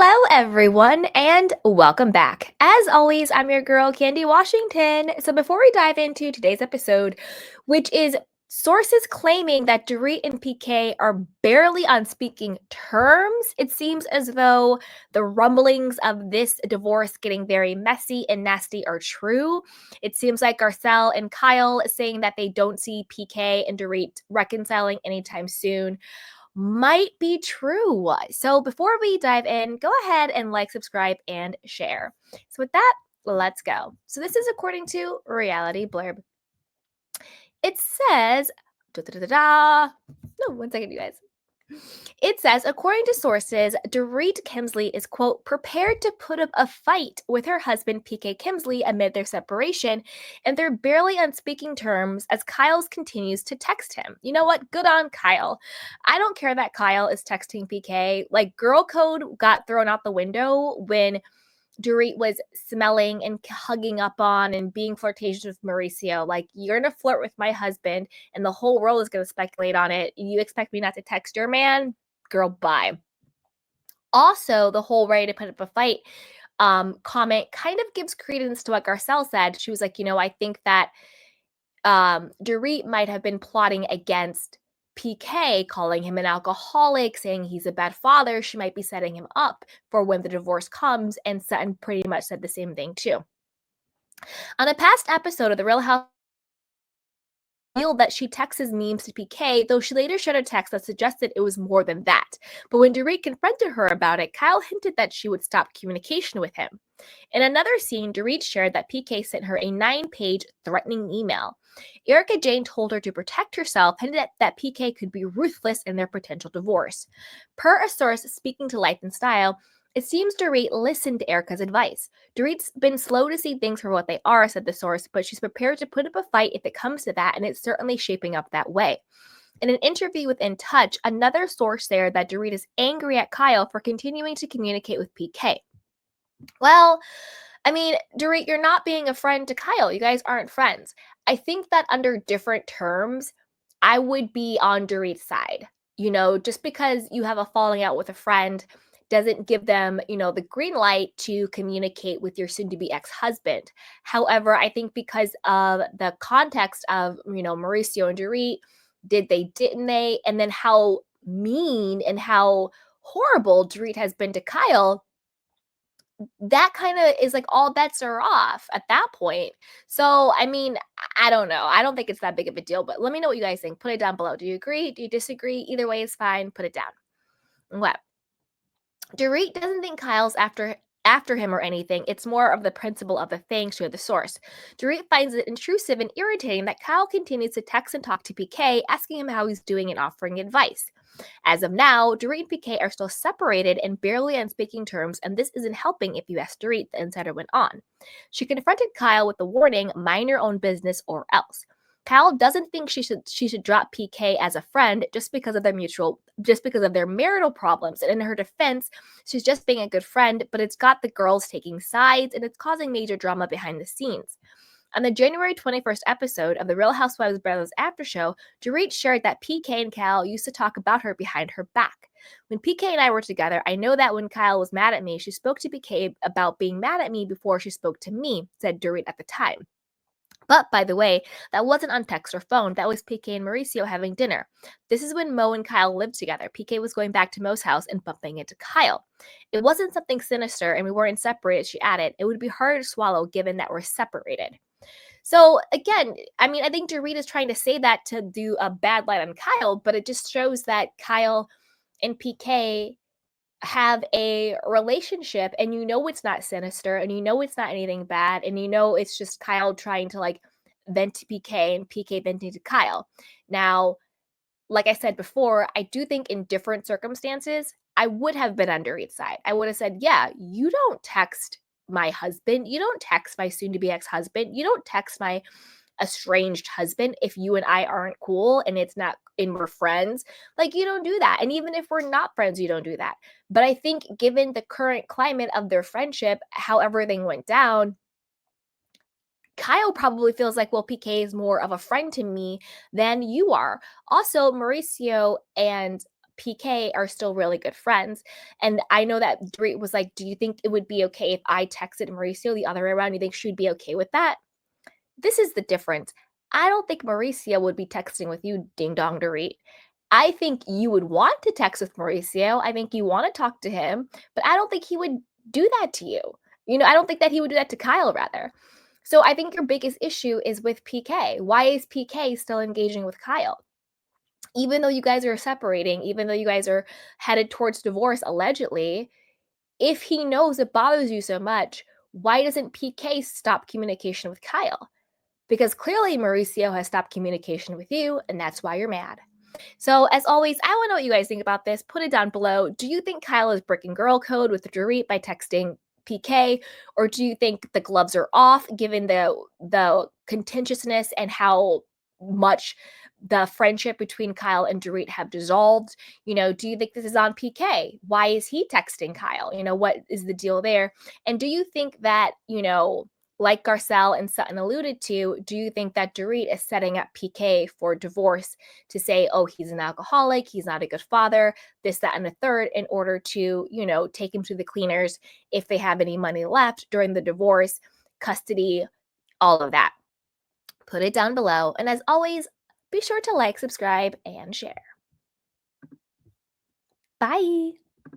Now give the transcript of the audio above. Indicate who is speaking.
Speaker 1: Hello, everyone, and welcome back. As always, I'm your girl, Candy Washington. So, before we dive into today's episode, which is sources claiming that Dorit and PK are barely on speaking terms, it seems as though the rumblings of this divorce getting very messy and nasty are true. It seems like Garcelle and Kyle saying that they don't see PK and Dorit reconciling anytime soon might be true. So before we dive in, go ahead and like, subscribe, and share. So with that, let's go. So this is according to Reality Blurb. It says, no, one second, you guys. It says, according to sources, Dorit Kemsley is, quote, prepared to put up a fight with her husband, PK Kemsley, amid their separation, and they're barely on speaking terms as Kyle's continues to text him. You know what? Good on Kyle. I don't care that Kyle is texting PK. Like, girl code got thrown out the window when Dorit was smelling and hugging up on and being flirtatious with Mauricio. Like, you're going to flirt with my husband, and the whole world is going to speculate on it. You expect me not to text your man? Girl, bye. Also, the whole ready to put up a fight comment kind of gives credence to what Garcelle said. She was like, I think that Dorit might have been plotting against PK, calling him an alcoholic, saying he's a bad father. She might be setting him up for when the divorce comes, and Sutton pretty much said the same thing too. On a past episode of The Real House, revealed that she texts memes to PK, though she later shared a text that suggested it was more than that. But when Dorit confronted her about it, Kyle hinted that she would stop communication with him. In another scene, Dorit shared that PK sent her a 9-page threatening email. Erica Jane told her to protect herself, hinted that PK could be ruthless in their potential divorce. Per a source speaking to Life and Style, it seems Dorit listened to Erica's advice. Dorit's been slow to see things for what they are, said the source, but she's prepared to put up a fight if it comes to that, and it's certainly shaping up that way. In an interview with In Touch, another source there that Dorit is angry at Kyle for continuing to communicate with PK. Well, I mean, Dorit, you're not being a friend to Kyle. You guys aren't friends. I think that under different terms, I would be on Dorit's side. Just because you have a falling out with a friend doesn't give them, the green light to communicate with your soon to be ex husband. However, I think because of the context of, Mauricio and Dorit, did they, didn't they? And then how mean and how horrible Dorit has been to Kyle, that kind of is like all bets are off at that point. So, I mean, I don't know. I don't think it's that big of a deal, but let me know what you guys think. Put it down below. Do you agree? Do you disagree? Either way is fine. Put it down. What? Dorit doesn't think Kyle's after him or anything. It's more of the principle of the thing, showed the source. Dorit finds it intrusive and irritating that Kyle continues to text and talk to PK, asking him how he's doing and offering advice. As of now, Dorit and PK are still separated and barely on speaking terms, and this isn't helping if you ask Dorit, the insider went on. She confronted Kyle with the warning, mind your own business or else. Kyle doesn't think she should drop PK as a friend just because of their marital problems. And in her defense, she's just being a good friend, but it's got the girls taking sides and it's causing major drama behind the scenes. On the January 21st episode of the Real Housewives Brothers After Show, Dorit shared that PK and Kyle used to talk about her behind her back. When PK and I were together, I know that when Kyle was mad at me, she spoke to PK about being mad at me before she spoke to me, said Dorit at the time. But, by the way, that wasn't on text or phone. That was PK and Mauricio having dinner. This is when Mo and Kyle lived together. PK was going back to Mo's house and bumping into Kyle. It wasn't something sinister and we weren't separated, she added. It would be harder to swallow given that we're separated. So, again, I mean, I think Dorit is trying to say that to do a bad light on Kyle, but it just shows that Kyle and PK have a relationship, and it's not sinister, and it's not anything bad, and it's just Kyle trying to like vent to PK and PK venting to Kyle. Now, like I said before, I do think in different circumstances, I would have been on Dorit's side. I would have said, yeah, you don't text my husband. You don't text my soon to be ex husband. You don't text my estranged husband if you and I aren't cool and it's not and we're friends. Like, you don't do that. And even if we're not friends, you don't do that. But I think given the current climate of their friendship, how everything went down, Kyle probably feels like, well, PK is more of a friend to me than you are. Also, Mauricio and PK are still really good friends. And I know that Dorit was like, "Do you think it would be okay if I texted Mauricio the other way around? You think she'd be okay with that?" This is the difference. I don't think Mauricio would be texting with you, ding dong Dorit. I think you would want to text with Mauricio. I think you want to talk to him, but I don't think he would do that to you. I don't think that he would do that to Kyle, rather. So I think your biggest issue is with PK. Why is PK still engaging with Kyle? Even though you guys are separating, even though you guys are headed towards divorce, allegedly, if he knows it bothers you so much, why doesn't PK stop communication with Kyle? Because clearly Mauricio has stopped communication with you, and that's why you're mad. So, as always, I want to know what you guys think about this. Put it down below. Do you think Kyle is breaking girl code with Dorit by texting PK, or do you think the gloves are off given the contentiousness and how much the friendship between Kyle and Dorit have dissolved? Do you think this is on PK? Why is he texting Kyle? What is the deal there? And do you think that, like Garcelle and Sutton alluded to, do you think that Dorit is setting up PK for divorce to say, oh, he's an alcoholic, he's not a good father, this, that, and the third, in order to, take him to the cleaners if they have any money left during the divorce, custody, all of that? Put it down below. And as always, be sure to like, subscribe, and share. Bye.